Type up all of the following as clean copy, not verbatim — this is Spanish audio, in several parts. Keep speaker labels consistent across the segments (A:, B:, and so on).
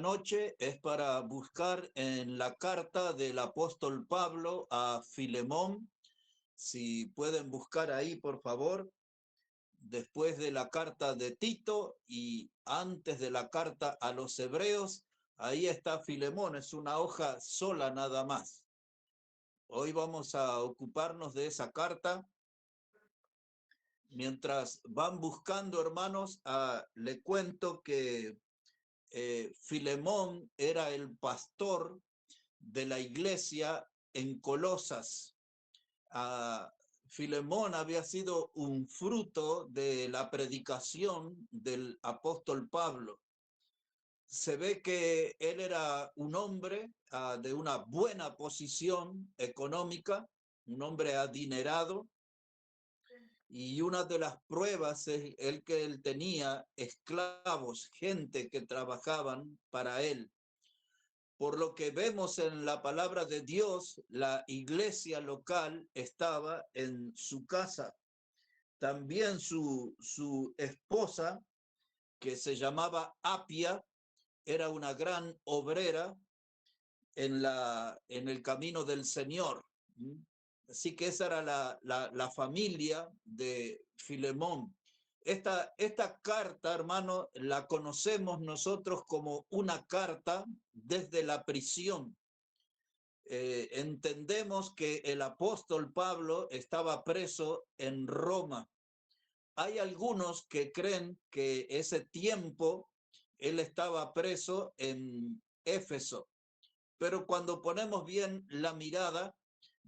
A: noche es para buscar en la carta del apóstol Pablo a Filemón. Si pueden buscar ahí, por favor, después de la carta de Tito y antes de la carta a los hebreos, ahí está Filemón, es una hoja sola nada más. Hoy vamos a ocuparnos de esa carta. Mientras van buscando, hermanos, le cuento que Filemón era el pastor de la iglesia en Colosas. Filemón había sido un fruto de la predicación del apóstol Pablo. Se ve que él era un hombre de una buena posición económica, un hombre adinerado, y una de las pruebas es el que él tenía esclavos, gente que trabajaban para él. Por lo que vemos en la palabra de Dios, la iglesia local estaba en su casa. También su esposa, que se llamaba Apia, era una gran obrera en el camino del Señor. Así que esa era la familia de Filemón. Esta carta, hermano, la conocemos nosotros como una carta desde la prisión. Entendemos que el apóstol Pablo estaba preso en Roma. Hay algunos que creen que ese tiempo él estaba preso en Éfeso, pero cuando ponemos bien la mirada,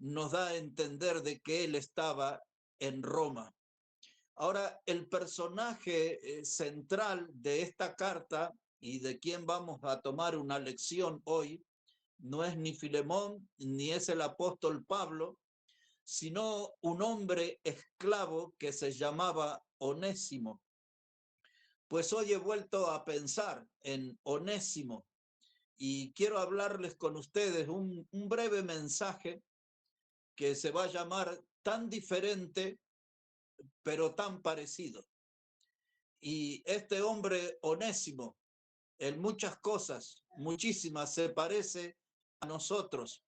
A: nos da a entender de que él estaba en Roma. Ahora, el personaje central de esta carta y de quien vamos a tomar una lección hoy, no es ni Filemón ni es el apóstol Pablo, sino un hombre esclavo que se llamaba Onésimo. Pues hoy he vuelto a pensar en Onésimo y quiero hablarles con ustedes un breve mensaje que se va a llamar Tan diferente, pero tan parecido. Y este hombre Onésimo, en muchas cosas, muchísimas, se parece a nosotros.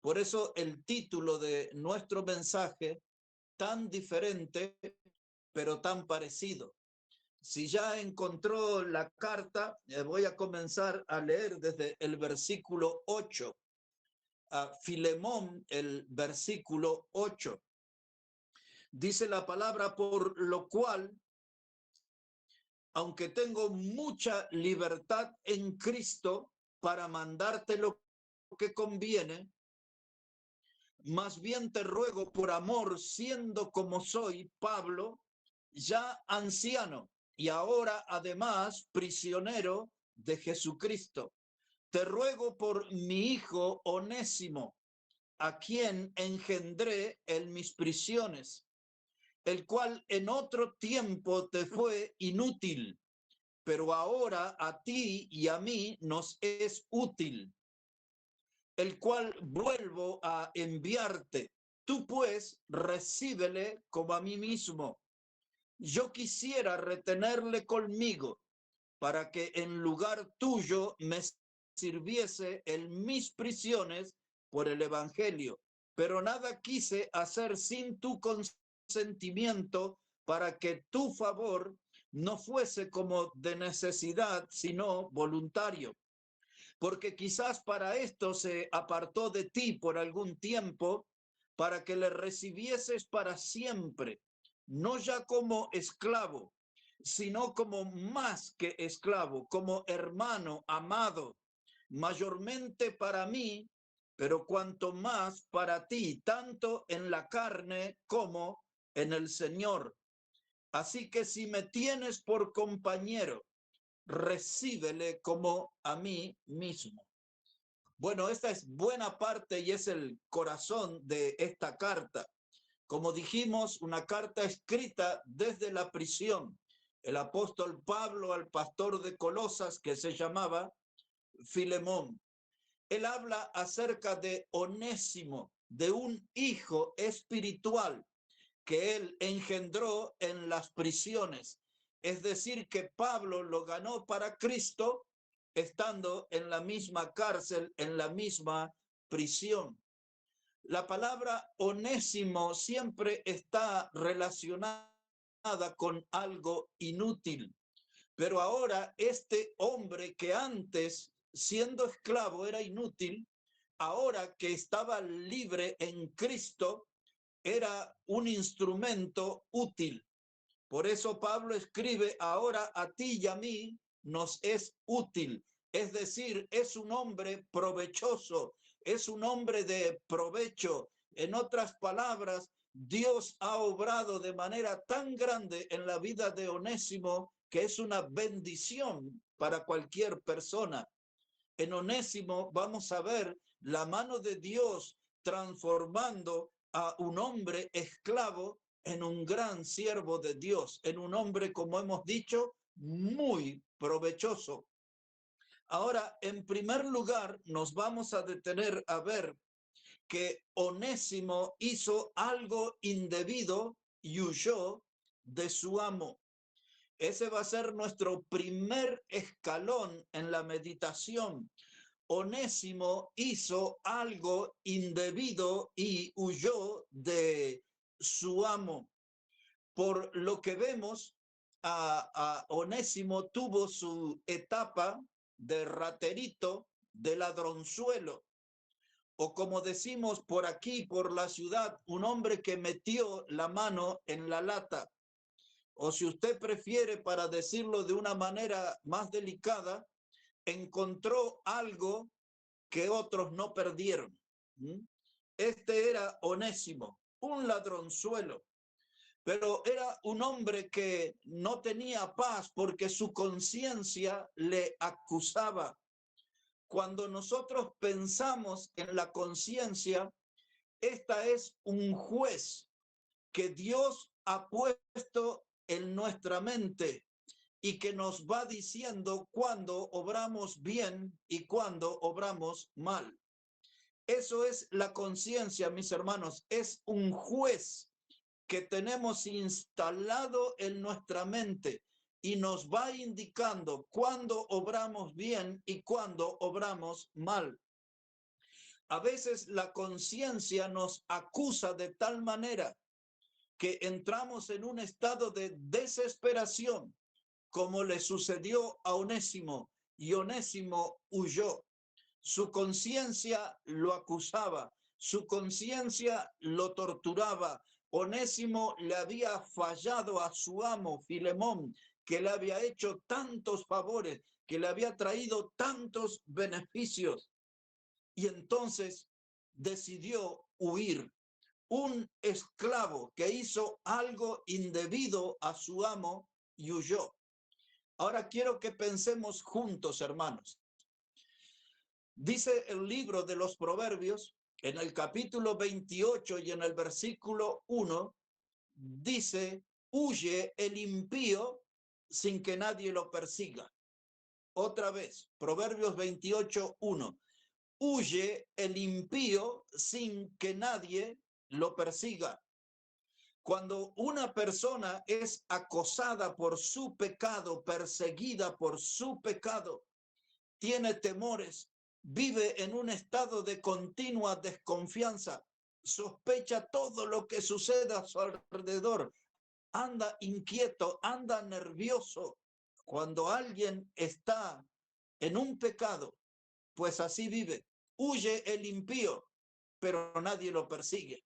A: Por eso el título de nuestro mensaje, Tan diferente, pero tan parecido. Si ya encontró la carta, voy a comenzar a leer desde el versículo 8. A Filemón, el versículo 8. Dice la palabra, por lo cual, aunque tengo mucha libertad en Cristo para mandarte lo que conviene, más bien te ruego por amor, siendo como soy, Pablo, ya anciano y ahora además prisionero de Jesucristo. Te ruego por mi hijo Onésimo, a quien engendré en mis prisiones, el cual en otro tiempo te fue inútil, pero ahora a ti y a mí nos es útil, el cual vuelvo a enviarte. Tú pues recíbele como a mí mismo. Yo quisiera retenerle conmigo para que en lugar tuyo me sirviese en mis prisiones por el evangelio. Pero nada quise hacer sin tu consentimiento para que tu favor no fuese como de necesidad, sino voluntario. Porque quizás para esto se apartó de ti por algún tiempo, para que le recibieses para siempre, no ya como esclavo, sino como más que esclavo, como hermano amado, mayormente para mí, pero cuanto más para ti, tanto en la carne como en el Señor. Así que si me tienes por compañero, recíbele como a mí mismo. Bueno, esta es buena parte y es el corazón de esta carta. Como dijimos, una carta escrita desde la prisión. El apóstol Pablo al pastor de Colosas, que se llamaba Filemón. Él habla acerca de Onésimo, de un hijo espiritual que él engendró en las prisiones. Es decir, que Pablo lo ganó para Cristo estando en la misma cárcel, en la misma prisión. La palabra onésimo siempre está relacionada con algo inútil, pero ahora este hombre que antes, siendo esclavo, era inútil, ahora que estaba libre en Cristo, era un instrumento útil. Por eso Pablo escribe, ahora a ti y a mí nos es útil, es decir, es un hombre provechoso, es un hombre de provecho. En otras palabras, Dios ha obrado de manera tan grande en la vida de Onésimo que es una bendición para cualquier persona. En Onésimo vamos a ver la mano de Dios transformando a un hombre esclavo en un gran siervo de Dios, en un hombre, como hemos dicho, muy provechoso. Ahora, en primer lugar, nos vamos a detener a ver que Onésimo hizo algo indebido y huyó de su amo. Ese va a ser nuestro primer escalón en la meditación. Onésimo hizo algo indebido y huyó de su amo. Por lo que vemos, a Onésimo tuvo su etapa de raterito, de ladronzuelo, o como decimos por aquí, por la ciudad, un hombre que metió la mano en la lata. O si usted prefiere, para decirlo de una manera más delicada, encontró algo que otros no perdieron. Este era Onésimo, un ladronzuelo, pero era un hombre que no tenía paz porque su conciencia le acusaba. Cuando nosotros pensamos en la conciencia, esta es un juez que Dios ha puesto en nuestra mente y que nos va diciendo cuándo obramos bien y cuándo obramos mal. Eso es la conciencia, mis hermanos, es un juez que tenemos instalado en nuestra mente y nos va indicando cuándo obramos bien y cuándo obramos mal. A veces la conciencia nos acusa de tal manera que entramos en un estado de desesperación, como le sucedió a Onésimo, y Onésimo huyó. Su conciencia lo acusaba, su conciencia lo torturaba. Onésimo le había fallado a su amo, Filemón, que le había hecho tantos favores, que le había traído tantos beneficios. Y entonces decidió huir. Un esclavo que hizo algo indebido a su amo y huyó. Ahora quiero que pensemos juntos, hermanos. Dice el libro de los Proverbios, en el capítulo 28 y en el versículo 1, dice, huye el impío sin que nadie lo persiga. Otra vez, Proverbios 28, 1. Huye el impío sin que nadie lo persiga. Cuando una persona es acosada por su pecado, perseguida por su pecado, tiene temores, vive en un estado de continua desconfianza, sospecha todo lo que sucede a su alrededor, anda inquieto, anda nervioso. Cuando alguien está en un pecado, pues así vive. Huye el impío, pero nadie lo persigue.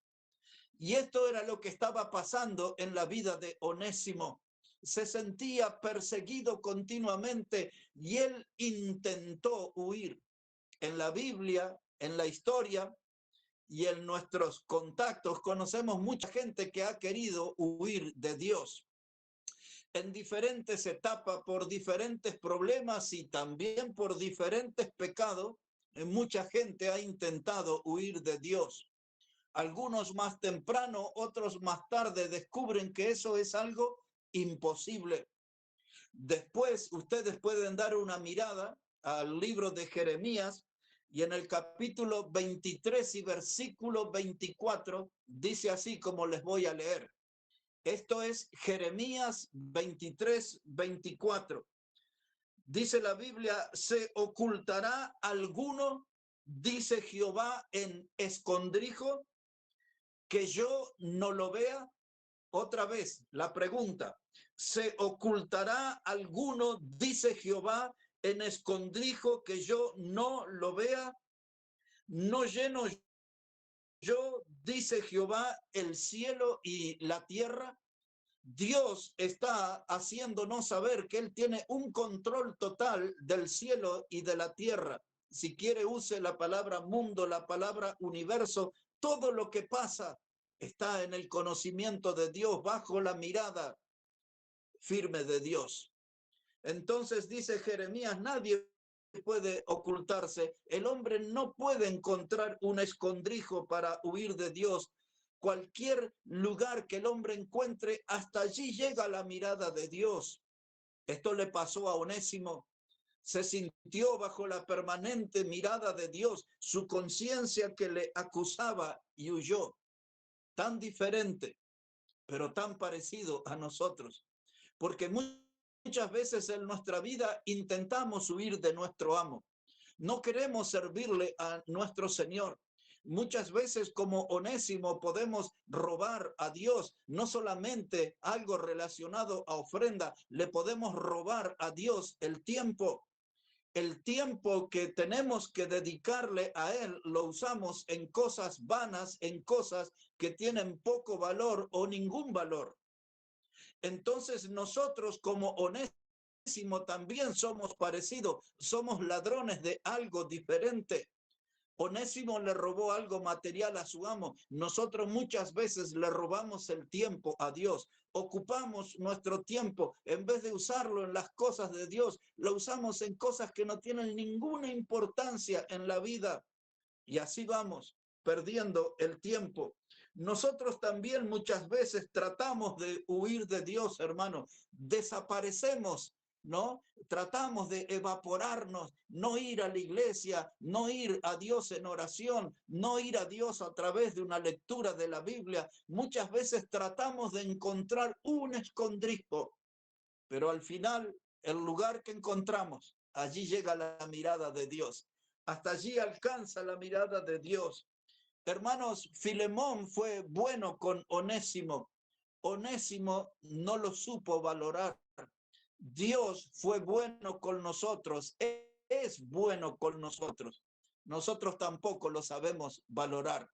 A: Y esto era lo que estaba pasando en la vida de Onésimo. Se sentía perseguido continuamente y él intentó huir. En la Biblia, en la historia y en nuestros contactos conocemos mucha gente que ha querido huir de Dios en diferentes etapas, por diferentes problemas y también por diferentes pecados. Mucha gente ha intentado huir de Dios. Algunos más temprano, otros más tarde descubren que eso es algo imposible. Después ustedes pueden dar una mirada al libro de Jeremías y en el capítulo 23 y versículo 24 dice así como les voy a leer. Esto es Jeremías 23, 24. Dice la Biblia, ¿se ocultará alguno, dice Jehová, en escondrijo, que yo no lo vea? Otra vez, la pregunta, ¿se ocultará alguno, dice Jehová, en escondrijo, que yo no lo vea? ¿No lleno yo, dice Jehová, el cielo y la tierra? Dios está haciéndonos saber que Él tiene un control total del cielo y de la tierra. Si quiere, use la palabra mundo, la palabra universo. Todo lo que pasa está en el conocimiento de Dios, bajo la mirada firme de Dios. Entonces dice Jeremías, nadie puede ocultarse. El hombre no puede encontrar un escondrijo para huir de Dios. Cualquier lugar que el hombre encuentre, hasta allí llega la mirada de Dios. Esto le pasó a Onésimo. Se sintió bajo la permanente mirada de Dios, su conciencia que le acusaba, y huyó. Tan diferente, pero tan parecido a nosotros. Porque muchas veces en nuestra vida intentamos huir de nuestro amo. No queremos servirle a nuestro Señor. Muchas veces, como Onésimo, podemos robar a Dios, no solamente algo relacionado a ofrenda, le podemos robar a Dios el tiempo. El tiempo que tenemos que dedicarle a Él lo usamos en cosas vanas, en cosas que tienen poco valor o ningún valor. Entonces nosotros, como Onésimo, también somos parecidos, somos ladrones de algo diferente. Onésimo le robó algo material a su amo. Nosotros muchas veces le robamos el tiempo a Dios. Ocupamos nuestro tiempo, en vez de usarlo en las cosas de Dios, lo usamos en cosas que no tienen ninguna importancia en la vida. Y así vamos, perdiendo el tiempo. Nosotros también muchas veces tratamos de huir de Dios, hermano. Desaparecemos, ¿no? Tratamos de evaporarnos, no ir a la iglesia, no ir a Dios en oración, no ir a Dios a través de una lectura de la Biblia. Muchas veces tratamos de encontrar un escondrijo, pero al final, el lugar que encontramos, allí llega la mirada de Dios. Hasta allí alcanza la mirada de Dios. Hermanos, Filemón fue bueno con Onésimo. Onésimo no lo supo valorar. Dios fue bueno con nosotros, es bueno con nosotros. Nosotros tampoco lo sabemos valorar.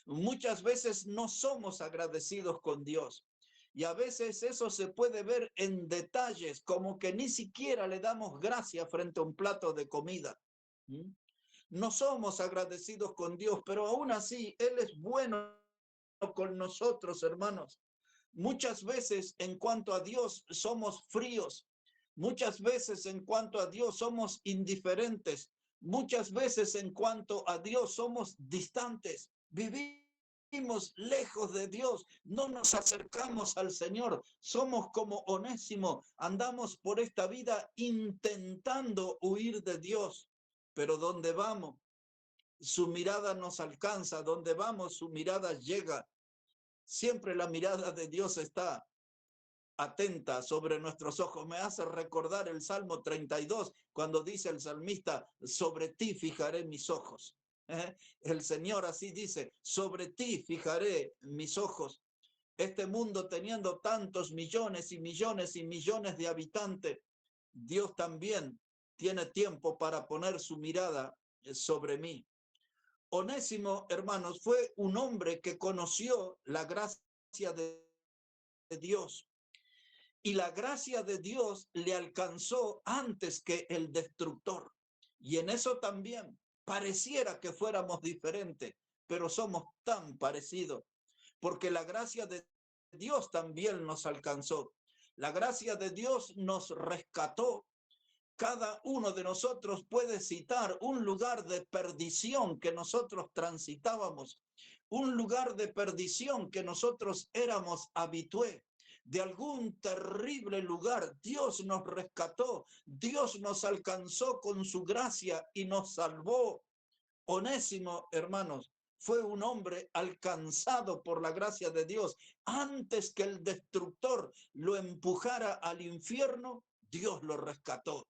A: Muchas veces no somos agradecidos con Dios. Y a veces eso se puede ver en detalles, como que ni siquiera le damos gracias frente a un plato de comida. No somos agradecidos con Dios, pero aún así Él es bueno con nosotros, hermanos. Muchas veces en cuanto a Dios somos fríos. Muchas veces en cuanto a Dios somos indiferentes. Muchas veces en cuanto a Dios somos distantes. Vivimos lejos de Dios, no nos acercamos al Señor, somos como Onésimo, andamos por esta vida intentando huir de Dios, pero donde vamos, su mirada nos alcanza, donde vamos, su mirada llega. Siempre la mirada de Dios está atenta sobre nuestros ojos. Me hace recordar el Salmo 32, cuando dice el salmista, sobre ti fijaré mis ojos. El Señor así dice, sobre ti fijaré mis ojos. Este mundo teniendo tantos millones y millones y millones de habitantes, Dios también tiene tiempo para poner su mirada sobre mí. Onésimo, hermanos, fue un hombre que conoció la gracia de Dios. Y la gracia de Dios le alcanzó antes que el destructor. Y en eso también pareciera que fuéramos diferentes, pero somos tan parecidos, porque la gracia de Dios también nos alcanzó. La gracia de Dios nos rescató. Cada uno de nosotros puede citar un lugar de perdición que nosotros transitábamos, un lugar de perdición que nosotros éramos habitué. De algún terrible lugar, Dios nos rescató, Dios nos alcanzó con su gracia y nos salvó. Onésimo, hermanos, fue un hombre alcanzado por la gracia de Dios. Antes que el destructor lo empujara al infierno, Dios lo rescató.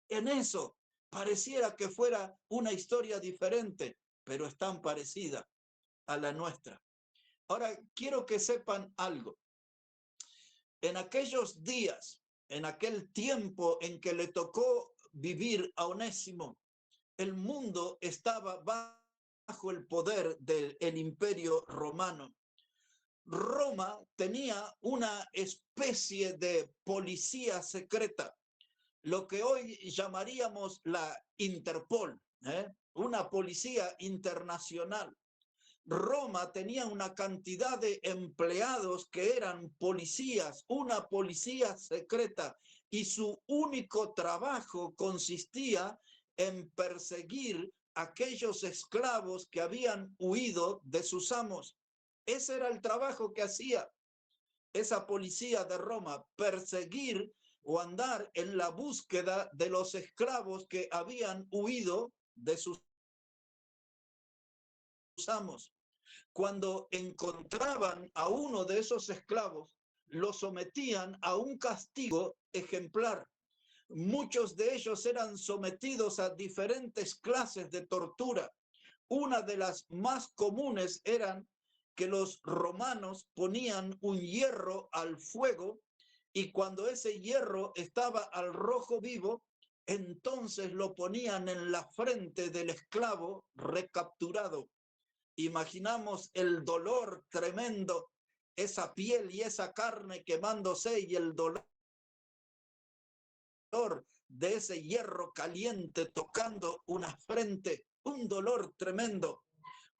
A: En eso pareciera que fuera una historia diferente, pero es tan parecida a la nuestra. Ahora, quiero que sepan algo. En aquellos días, en aquel tiempo en que le tocó vivir a Onésimo, el mundo estaba bajo el poder del imperio romano. Roma tenía una especie de policía secreta, lo que hoy llamaríamos la Interpol, una policía internacional. Roma tenía una cantidad de empleados que eran policías, una policía secreta, y su único trabajo consistía en perseguir a aquellos esclavos que habían huido de sus amos. Ese era el trabajo que hacía esa policía de Roma, perseguir o andar en la búsqueda de los esclavos que habían huido de sus amos. Cuando encontraban a uno de esos esclavos, lo sometían a un castigo ejemplar. Muchos de ellos eran sometidos a diferentes clases de tortura. Una de las más comunes eran que los romanos ponían un hierro al fuego y cuando ese hierro estaba al rojo vivo, entonces lo ponían en la frente del esclavo recapturado. Imaginamos el dolor tremendo, esa piel y esa carne quemándose y el dolor de ese hierro caliente tocando una frente, un dolor tremendo.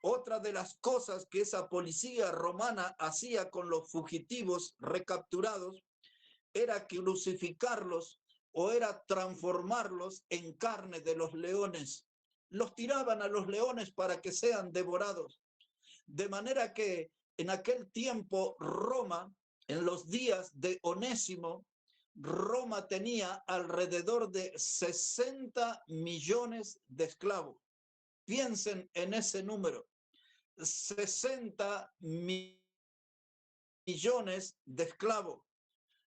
A: Otra de las cosas que esa policía romana hacía con los fugitivos recapturados era crucificarlos o era transformarlos en carne de los leones. Los tiraban a los leones para que sean devorados. De manera que en aquel tiempo Roma, en los días de Onésimo, Roma tenía alrededor de 60 millones de esclavos. Piensen en ese número, 60 millones de esclavos.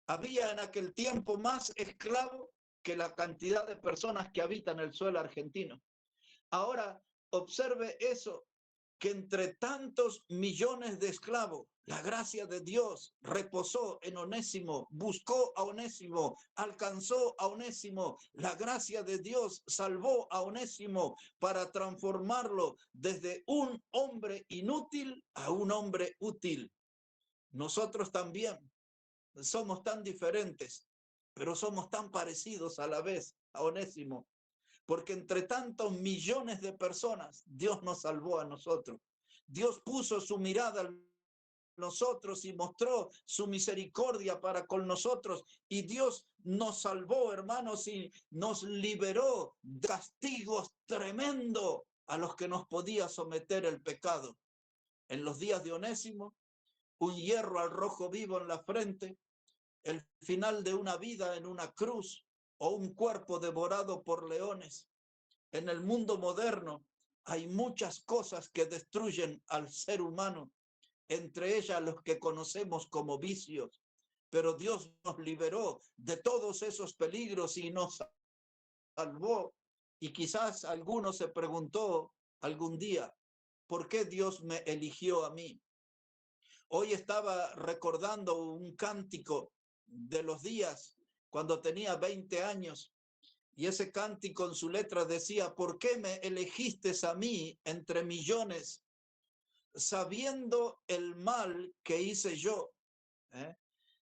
A: Había en aquel tiempo más esclavos que la cantidad de personas que habitan el suelo argentino. Ahora, observe eso, que entre tantos millones de esclavos, la gracia de Dios reposó en Onésimo, buscó a Onésimo, alcanzó a Onésimo, la gracia de Dios salvó a Onésimo para transformarlo desde un hombre inútil a un hombre útil. Nosotros también somos tan diferentes, pero somos tan parecidos a la vez a Onésimo. Porque entre tantos millones de personas, Dios nos salvó a nosotros. Dios puso su mirada en nosotros y mostró su misericordia para con nosotros. Y Dios nos salvó, hermanos, y nos liberó de castigos tremendos a los que nos podía someter el pecado. En los días de Onésimo, un hierro al rojo vivo en la frente, el final de una vida en una cruz o un cuerpo devorado por leones. En el mundo moderno hay muchas cosas que destruyen al ser humano, entre ellas los que conocemos como vicios, pero Dios nos liberó de todos esos peligros y nos salvó. Y quizás alguno se preguntó algún día, ¿por qué Dios me eligió a mí? Hoy estaba recordando un cántico de los días cuando tenía 20 años. Y ese cántico en su letra decía, ¿por qué me elegiste a mí entre millones, sabiendo el mal que hice yo?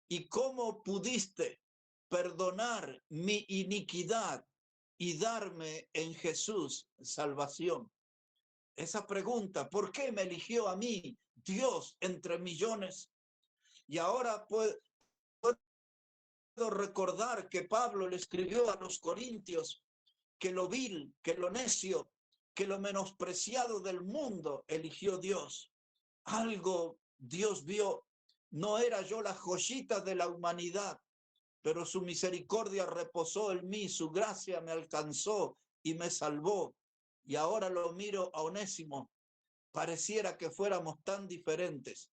A: ¿Y cómo pudiste perdonar mi iniquidad y darme en Jesús salvación? Esa pregunta, ¿por qué me eligió a mí Dios entre millones? Y ahora puedo recordar que Pablo le escribió a los corintios que lo vil, que lo necio, que lo menospreciado del mundo eligió Dios. Algo Dios vio. No era yo la joyita de la humanidad, pero su misericordia reposó en mí, su gracia me alcanzó y me salvó. Y ahora lo miro a Onésimo. Pareciera que fuéramos tan diferentes,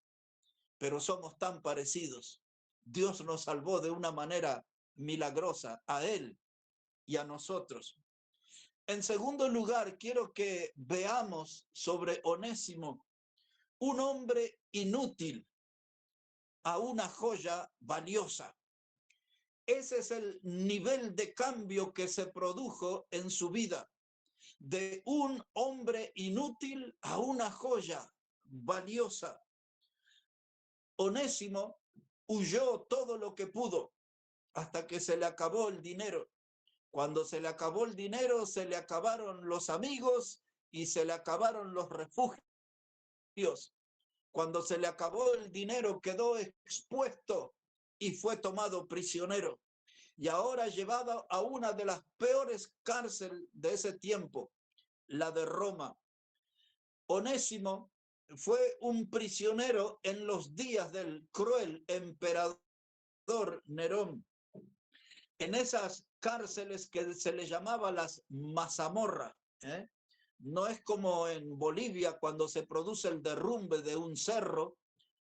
A: pero somos tan parecidos. Dios nos salvó de una manera milagrosa a él y a nosotros. En segundo lugar, quiero que veamos sobre Onésimo, un hombre inútil a una joya valiosa. Ese es el nivel de cambio que se produjo en su vida, de un hombre inútil a una joya valiosa. Onésimo huyó todo lo que pudo hasta que se le acabó el dinero. Cuando se le acabó el dinero, se le acabaron los amigos y se le acabaron los refugios. Cuando se le acabó el dinero, quedó expuesto y fue tomado prisionero. Y ahora llevado a una de las peores cárceles de ese tiempo, la de Roma. Onésimo fue un prisionero en los días del cruel emperador Nerón. En esas cárceles que se le llamaba las mazamorras, ¿eh? No es como en Bolivia cuando se produce el derrumbe de un cerro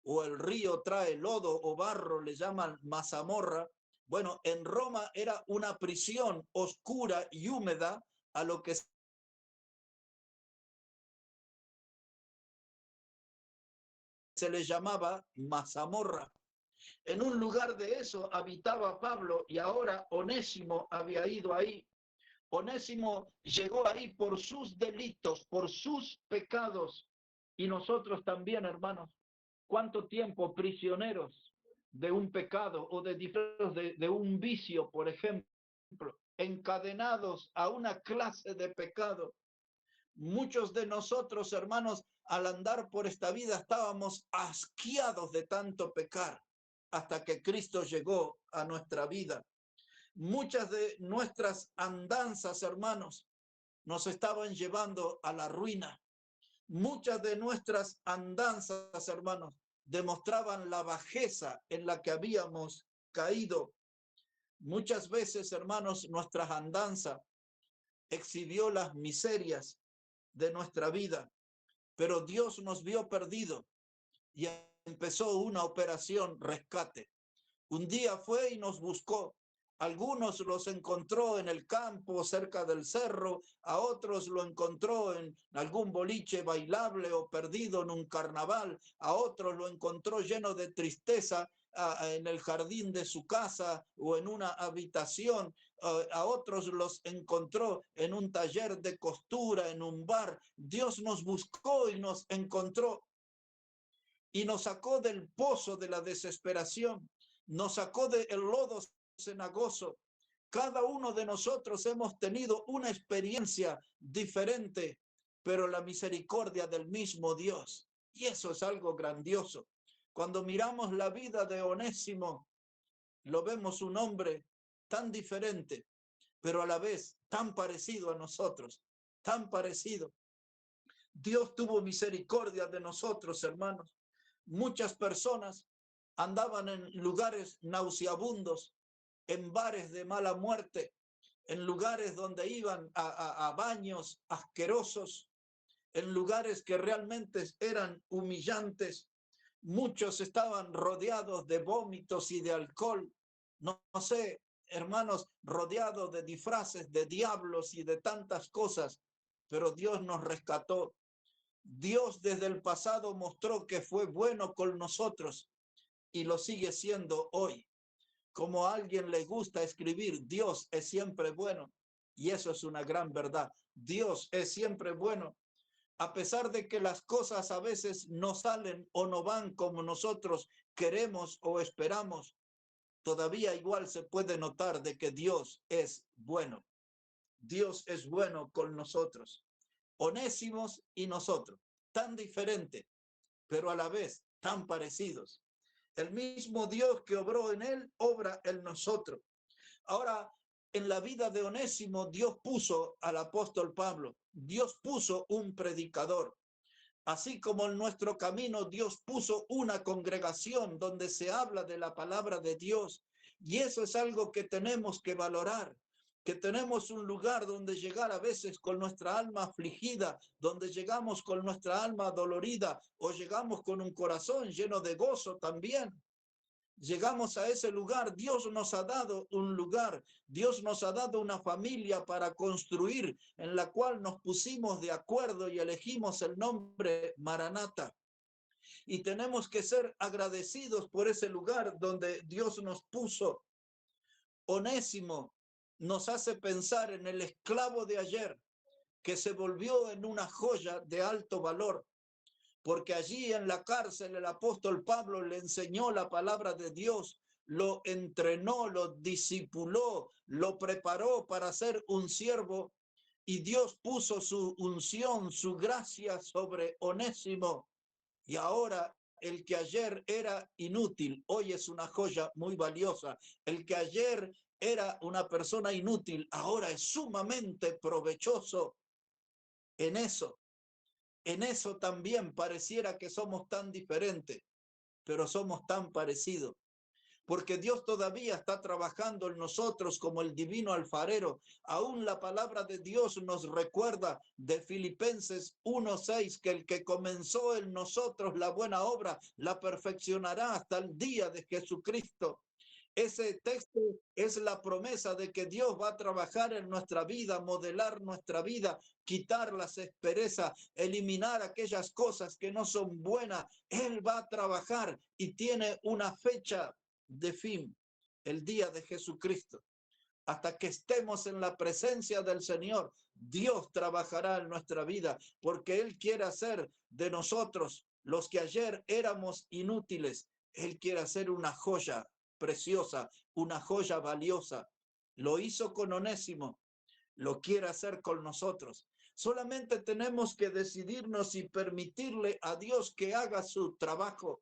A: o el río trae lodo o barro, le llaman mazamorra. Bueno, en Roma era una prisión oscura y húmeda a lo que se le llamaba mazamorra. En un lugar de eso habitaba Pablo y ahora Onésimo había ido ahí. Onésimo llegó ahí por sus delitos, por sus pecados. Y nosotros también, hermanos, ¿cuánto tiempo prisioneros de un pecado o de un vicio, por ejemplo, encadenados a una clase de pecado? Muchos de nosotros, hermanos, al andar por esta vida estábamos asqueados de tanto pecar hasta que Cristo llegó a nuestra vida. Muchas de nuestras andanzas, hermanos, nos estaban llevando a la ruina. Muchas de nuestras andanzas, hermanos, demostraban la bajeza en la que habíamos caído. Muchas veces, hermanos, nuestras andanzas exhibió las miserias de nuestra vida, pero Dios nos vio perdido y empezó una operación rescate. Un día fue y nos buscó. Algunos los encontró en el campo, cerca del cerro, a otros lo encontró en algún boliche bailable o perdido en un carnaval, a otros lo encontró lleno de tristeza en el jardín de su casa o en una habitación, a otros los encontró en un taller de costura, en un bar. Dios nos buscó y nos encontró y nos sacó del pozo de la desesperación, nos sacó del lodo cenagoso. Cada uno de nosotros hemos tenido una experiencia diferente, pero la misericordia del mismo Dios. Y eso es algo grandioso. Cuando miramos la vida de Onésimo, lo vemos un hombre tan diferente, pero a la vez tan parecido a nosotros, tan parecido. Dios tuvo misericordia de nosotros, hermanos. Muchas personas andaban en lugares nauseabundos, en bares de mala muerte, en lugares donde iban a baños asquerosos, en lugares que realmente eran humillantes. Muchos estaban rodeados de vómitos y de alcohol. No sé, hermanos, rodeados de disfraces de diablos y de tantas cosas, pero Dios nos rescató. Dios desde el pasado mostró que fue bueno con nosotros y lo sigue siendo hoy. Como a alguien le gusta escribir, Dios es siempre bueno. Y eso es una gran verdad. Dios es siempre bueno. A pesar de que las cosas a veces no salen o no van como nosotros queremos o esperamos, todavía igual se puede notar de que Dios es bueno. Dios es bueno con nosotros. Onésimos y nosotros, tan diferentes, pero a la vez tan parecidos. El mismo Dios que obró en él, obra en nosotros. Ahora, en la vida de Onésimo, Dios puso al apóstol Pablo, Dios puso un predicador. Así como en nuestro camino Dios puso una congregación donde se habla de la palabra de Dios. Y eso es algo que tenemos que valorar, que tenemos un lugar donde llegar a veces con nuestra alma afligida, donde llegamos con nuestra alma dolorida o llegamos con un corazón lleno de gozo también. llegamos a ese lugar, Dios nos ha dado un lugar, Dios nos ha dado una familia para construir, en la cual nos pusimos de acuerdo y elegimos el nombre Maranata. Y tenemos que ser agradecidos por ese lugar donde Dios nos puso. Onésimo nos hace pensar en el esclavo de ayer, que se volvió en una joya de alto valor, porque allí en la cárcel el apóstol Pablo le enseñó la palabra de Dios, lo entrenó, lo discipuló, lo preparó para ser un siervo, y Dios puso su unción, su gracia sobre Onésimo, y ahora el que ayer era inútil, hoy es una joya muy valiosa. El que ayer era una persona inútil, ahora es sumamente provechoso. En eso también pareciera que somos tan diferentes, pero somos tan parecidos. Porque Dios todavía está trabajando en nosotros como el divino alfarero. Aún la palabra de Dios nos recuerda de Filipenses 1:6 que el que comenzó en nosotros la buena obra la perfeccionará hasta el día de Jesucristo. Ese texto es la promesa de que Dios va a trabajar en nuestra vida, modelar nuestra vida, quitar las asperezas, eliminar aquellas cosas que no son buenas. Él va a trabajar y tiene una fecha de fin, el día de Jesucristo. Hasta que estemos en la presencia del Señor, Dios trabajará en nuestra vida, porque Él quiere hacer de nosotros, los que ayer éramos inútiles, Él quiere hacer una joya preciosa, una joya valiosa. Lo hizo con Onésimo, lo quiere hacer con nosotros. Solamente tenemos que decidirnos y permitirle a Dios que haga su trabajo.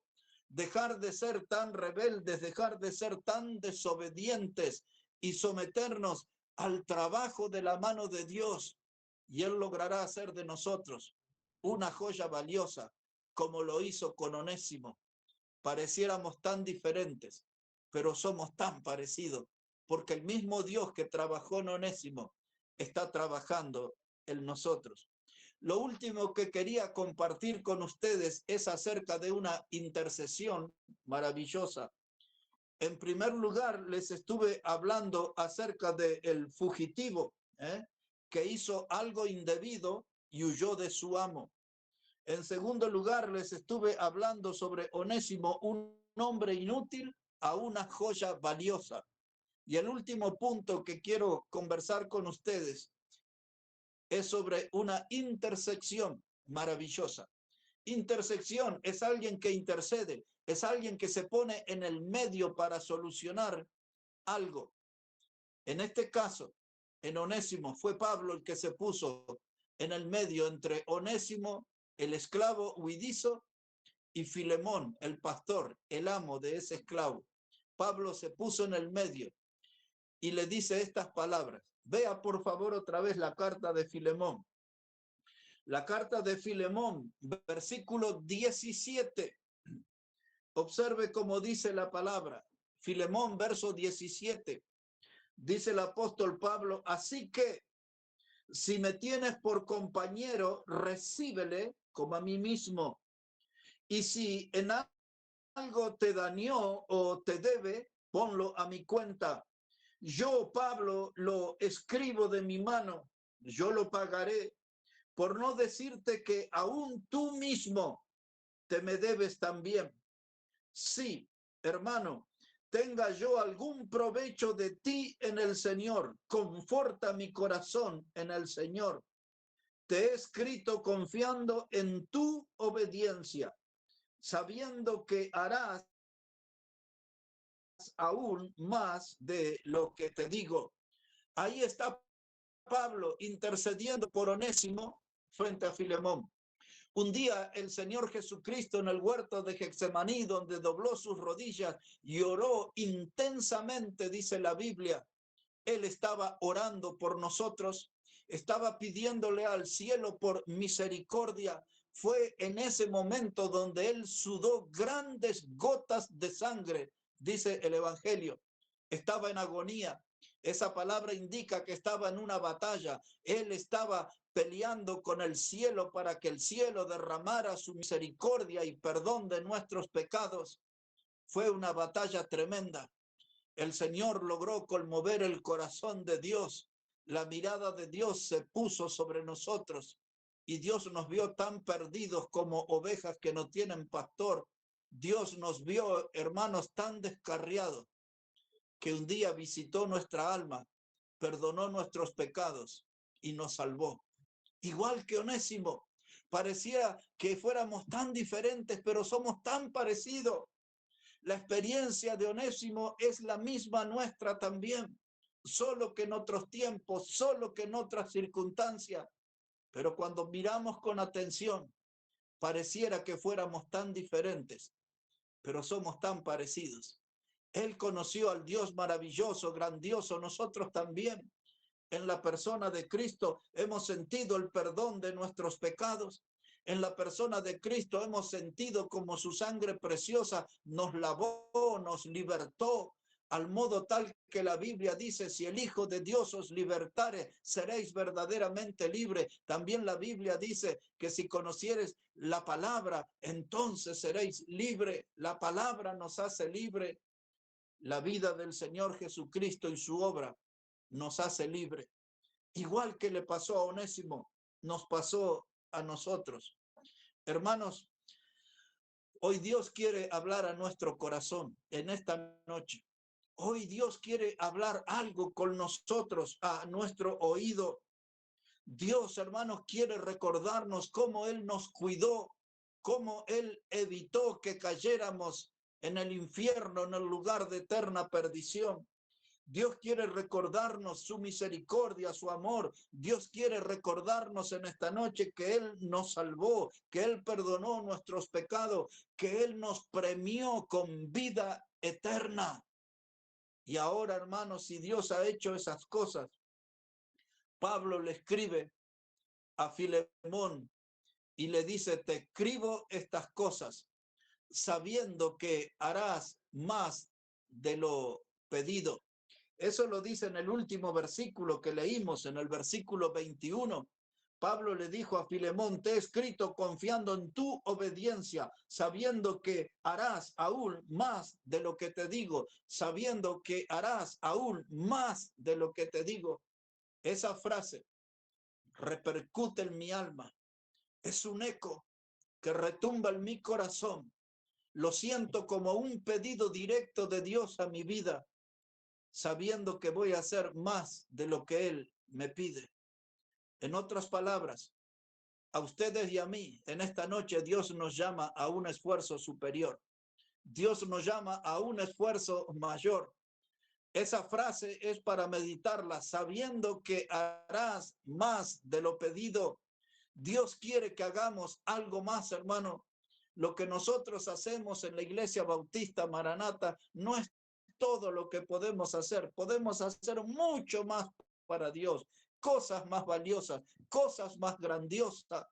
A: Dejar de ser tan rebeldes, dejar de ser tan desobedientes y someternos al trabajo de la mano de Dios. Y Él logrará hacer de nosotros una joya valiosa, como lo hizo con Onésimo. Pareciéramos tan diferentes, pero somos tan parecidos, porque el mismo Dios que trabajó en Onésimo está trabajando en nosotros. Lo último que quería compartir con ustedes es acerca de una intercesión maravillosa. En primer lugar, les estuve hablando acerca del fugitivo, que hizo algo indebido y huyó de su amo. En segundo lugar, les estuve hablando sobre Onésimo, un hombre inútil a una joya valiosa. Y el último punto que quiero conversar con ustedes es sobre una intersección maravillosa. Intersección es alguien que intercede, es alguien que se pone en el medio para solucionar algo. En este caso, en Onésimo, fue Pablo el que se puso en el medio entre Onésimo, el esclavo huidizo, y Filemón, el pastor, el amo de ese esclavo. Pablo se puso en el medio y le dice estas palabras. Vea por favor otra vez la carta de Filemón. La carta de Filemón, versículo 17. Observe cómo dice la palabra. Filemón, verso 17. Dice el apóstol Pablo, así que si me tienes por compañero, recíbele como a mí mismo. Y si en algo te dañó o te debe, ponlo a mi cuenta. Yo, Pablo, lo escribo de mi mano, yo lo pagaré, por no decirte que aún tú mismo te me debes también. Sí, hermano, tenga yo algún provecho de ti en el Señor, conforta mi corazón en el Señor. Te he escrito confiando en tu obediencia, sabiendo que harás aún más de lo que te digo. Ahí está Pablo intercediendo por Onésimo frente a Filemón. Un día el Señor Jesucristo en el huerto de Getsemaní, donde dobló sus rodillas y oró intensamente, dice la Biblia, Él estaba orando por nosotros, estaba pidiéndole al cielo por misericordia. Fue en ese momento donde Él sudó grandes gotas de sangre, dice el Evangelio. Estaba en agonía. Esa palabra indica que estaba en una batalla. Él estaba peleando con el cielo para que el cielo derramara su misericordia y perdón de nuestros pecados. Fue una batalla tremenda. El Señor logró conmover el corazón de Dios. La mirada de Dios se puso sobre nosotros y Dios nos vio tan perdidos como ovejas que no tienen pastor. Dios nos vio, hermanos, tan descarriados que un día visitó nuestra alma, perdonó nuestros pecados y nos salvó. Igual que Onésimo, parecía que fuéramos tan diferentes, pero somos tan parecidos. La experiencia de Onésimo es la misma nuestra también, solo que en otros tiempos, solo que en otras circunstancias. Pero cuando miramos con atención, pareciera que fuéramos tan diferentes, pero somos tan parecidos. Él conoció al Dios maravilloso, grandioso, nosotros también. En la persona de Cristo hemos sentido el perdón de nuestros pecados. En la persona de Cristo hemos sentido como su sangre preciosa nos lavó, nos libertó, al modo tal que la Biblia dice, si el Hijo de Dios os libertare, seréis verdaderamente libres. También la Biblia dice que si conocieres la palabra, entonces seréis libres. La palabra nos hace libre. La vida del Señor Jesucristo y su obra nos hace libre. Igual que le pasó a Onésimo, nos pasó a nosotros. Hermanos, hoy Dios quiere hablar a nuestro corazón en esta noche. Hoy Dios quiere hablar algo con nosotros a nuestro oído. Dios, hermanos, quiere recordarnos cómo Él nos cuidó, cómo Él evitó que cayéramos en el infierno, en el lugar de eterna perdición. Dios quiere recordarnos su misericordia, su amor. Dios quiere recordarnos en esta noche que Él nos salvó, que Él perdonó nuestros pecados, que Él nos premió con vida eterna. Y ahora, hermanos, si Dios ha hecho esas cosas, Pablo le escribe a Filemón y le dice, te escribo estas cosas, sabiendo que harás más de lo pedido. Eso lo dice en el último versículo que leímos, en el versículo 21. Pablo le dijo a Filemón, te he escrito confiando en tu obediencia, sabiendo que harás aún más de lo que te digo, sabiendo que harás aún más de lo que te digo. Esa frase repercute en mi alma. Es un eco que retumba en mi corazón. Lo siento como un pedido directo de Dios a mi vida, sabiendo que voy a hacer más de lo que Él me pide. En otras palabras, a ustedes y a mí, en esta noche Dios nos llama a un esfuerzo superior. Dios nos llama a un esfuerzo mayor. Esa frase es para meditarla, sabiendo que harás más de lo pedido. Dios quiere que hagamos algo más, hermano. Lo que nosotros hacemos en la Iglesia Bautista Maranata no es todo lo que podemos hacer. Podemos hacer mucho más para Dios, cosas más valiosas, cosas más grandiosas.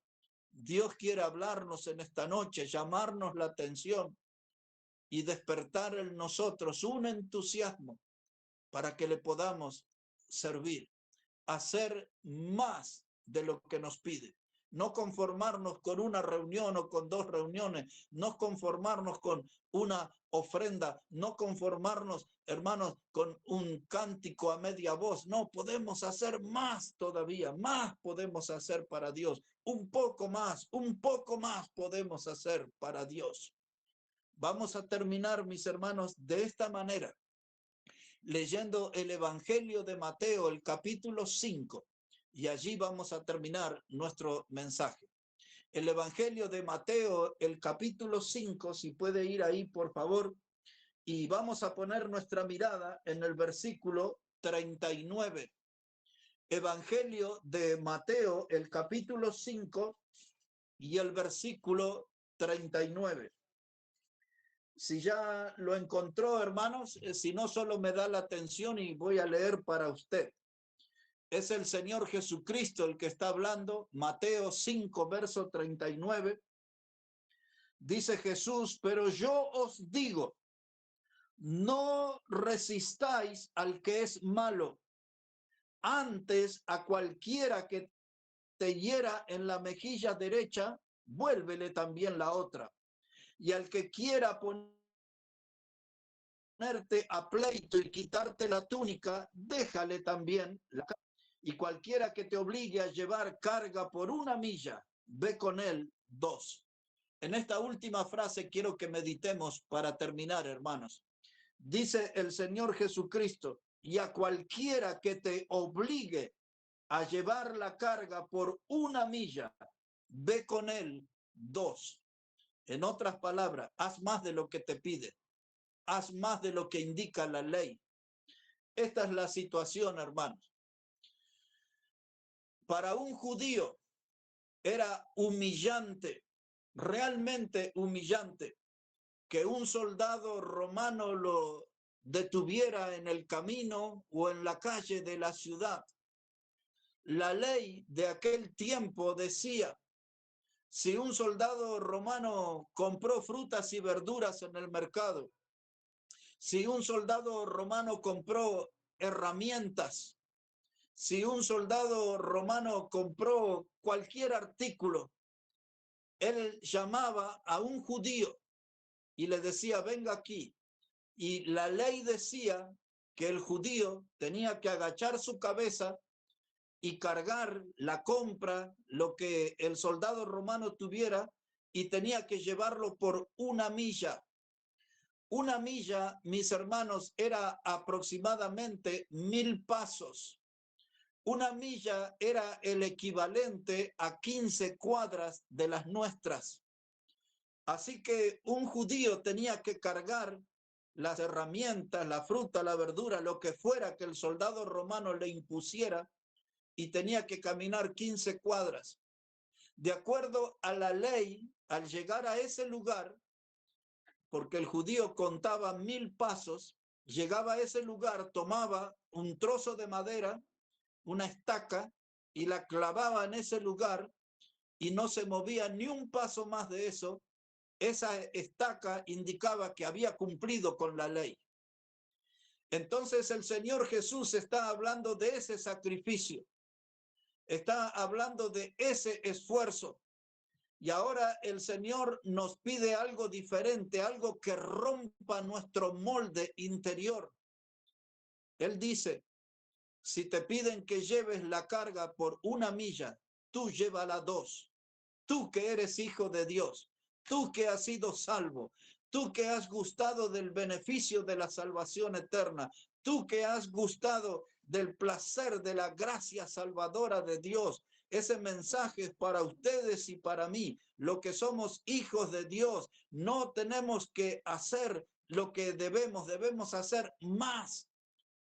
A: Dios quiere hablarnos en esta noche, llamarnos la atención y despertar en nosotros un entusiasmo para que le podamos servir, hacer más de lo que nos pide. No conformarnos con una reunión o con dos reuniones, no conformarnos con una ofrenda, no conformarnos, hermanos, con un cántico a media voz. No, podemos hacer más todavía, más podemos hacer para Dios. Un poco más podemos hacer para Dios. Vamos a terminar, mis hermanos, de esta manera, leyendo el Evangelio de Mateo, el capítulo 5. Y allí vamos a terminar nuestro mensaje. El Evangelio de Mateo, el capítulo 5, si puede ir ahí, por favor, y vamos a poner nuestra mirada en el versículo 39. Evangelio de Mateo, el capítulo 5 y el versículo 39. Si ya lo encontró, hermanos, si no, solo me da la atención y voy a leer para usted. Es el Señor Jesucristo el que está hablando. Mateo 5, verso 39. Dice Jesús, pero yo os digo, no resistáis al que es malo. Antes, a cualquiera que te hiera en la mejilla derecha, vuélvele también la otra. Y al que quiera poner ponerte a pleito y quitarte la túnica, déjale también la carga. Y cualquiera que te obligue a llevar carga por 1 milla, ve con él 2. En esta última frase quiero que meditemos para terminar, hermanos. Dice el Señor Jesucristo, y a cualquiera que te obligue a llevar la carga por 1 milla, ve con él 2. En otras palabras, haz más de lo que te pide. Haz más de lo que indica la ley. Esta es la situación, hermanos. Para un judío era humillante, realmente humillante, que un soldado romano lo detuviera en el camino o en la calle de la ciudad. La ley de aquel tiempo decía, si un soldado romano compró frutas y verduras en el mercado, si un soldado romano compró herramientas, si un soldado romano compró cualquier artículo, él llamaba a un judío y le decía, venga aquí. Y la ley decía que el judío tenía que agachar su cabeza y cargar la compra, lo que el soldado romano tuviera, y tenía que llevarlo por 1 milla. 1 milla, mis hermanos, era aproximadamente 1000 pasos. 1 milla era el equivalente a 15 cuadras de las nuestras. Así que un judío tenía que cargar las herramientas, la fruta, la verdura, lo que fuera que el soldado romano le impusiera, y tenía que caminar 15 cuadras. De acuerdo a la ley, al llegar a ese lugar, porque el judío contaba 1000 pasos, llegaba a ese lugar, tomaba un trozo de madera, una estaca, y la clavaba en ese lugar y no se movía ni un paso más de eso. Esa estaca indicaba que había cumplido con la ley. Entonces el Señor Jesús está hablando de ese sacrificio, está hablando de ese esfuerzo. Y ahora el Señor nos pide algo diferente, algo que rompa nuestro molde interior. Él dice, si te piden que lleves la carga por 1 milla, tú llévala 2. Tú que eres hijo de Dios, tú que has sido salvo, tú que has gustado del beneficio de la salvación eterna, tú que has gustado del placer de la gracia salvadora de Dios. Ese mensaje es para ustedes y para mí. Lo que somos hijos de Dios, no tenemos que hacer lo que debemos hacer más.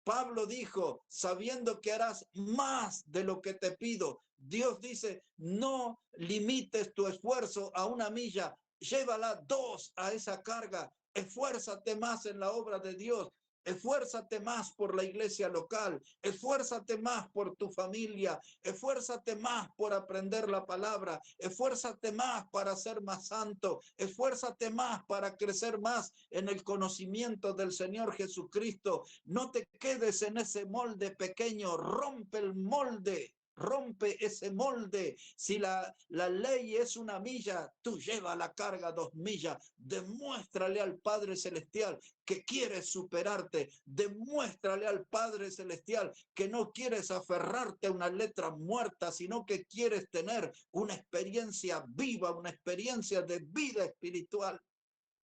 A: Pablo dijo, sabiendo que harás más de lo que te pido. Dios dice, no limites tu esfuerzo a 1 milla, llévala 2 a esa carga. Esfuérzate más en la obra de Dios. Esfuérzate más por la iglesia local, esfuérzate más por tu familia, esfuérzate más por aprender la palabra, esfuérzate más para ser más santo, esfuérzate más para crecer más en el conocimiento del Señor Jesucristo. No te quedes en ese molde pequeño, rompe el molde. Rompe ese molde. Si la ley es 1 milla, tú lleva la carga 2 millas. Demuéstrale al Padre Celestial que quieres superarte. Demuéstrale al Padre Celestial que no quieres aferrarte a una letra muerta, sino que quieres tener una experiencia viva, una experiencia de vida espiritual.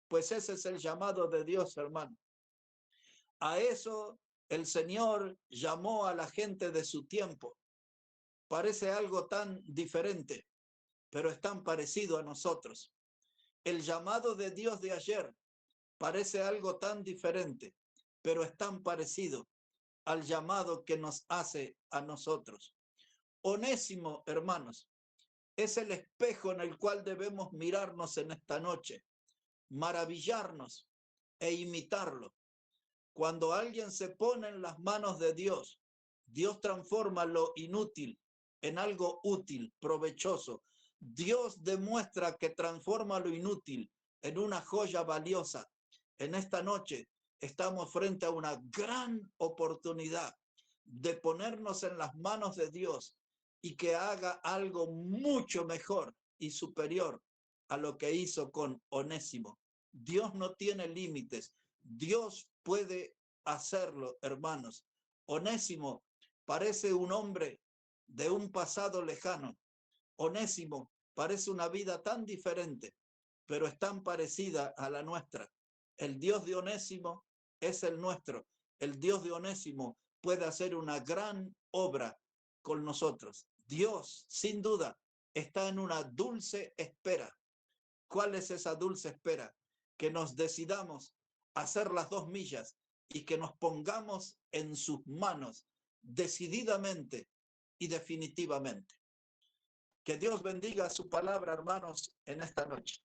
A: Pues ese es el llamado de Dios, hermano. A eso el Señor llamó a la gente de su tiempo. Parece algo tan diferente, pero es tan parecido a nosotros. El llamado de Dios de ayer parece algo tan diferente, pero es tan parecido al llamado que nos hace a nosotros. Onésimo, hermanos, es el espejo en el cual debemos mirarnos en esta noche, maravillarnos e imitarlo. Cuando alguien se pone en las manos de Dios, Dios transforma lo inútil en algo útil, provechoso. Dios demuestra que transforma lo inútil en una joya valiosa. En esta noche estamos frente a una gran oportunidad de ponernos en las manos de Dios y que haga algo mucho mejor y superior a lo que hizo con Onésimo. Dios no tiene límites. Dios puede hacerlo, hermanos. Onésimo parece un hombre de un pasado lejano. Onésimo parece una vida tan diferente, pero es tan parecida a la nuestra. El Dios de Onésimo es el nuestro. El Dios de Onésimo puede hacer una gran obra con nosotros. Dios, sin duda, está en una dulce espera. ¿Cuál es esa dulce espera? Que nos decidamos a hacer las 2 millas y que nos pongamos en sus manos decididamente y definitivamente. Que Dios bendiga su palabra, hermanos, en esta noche.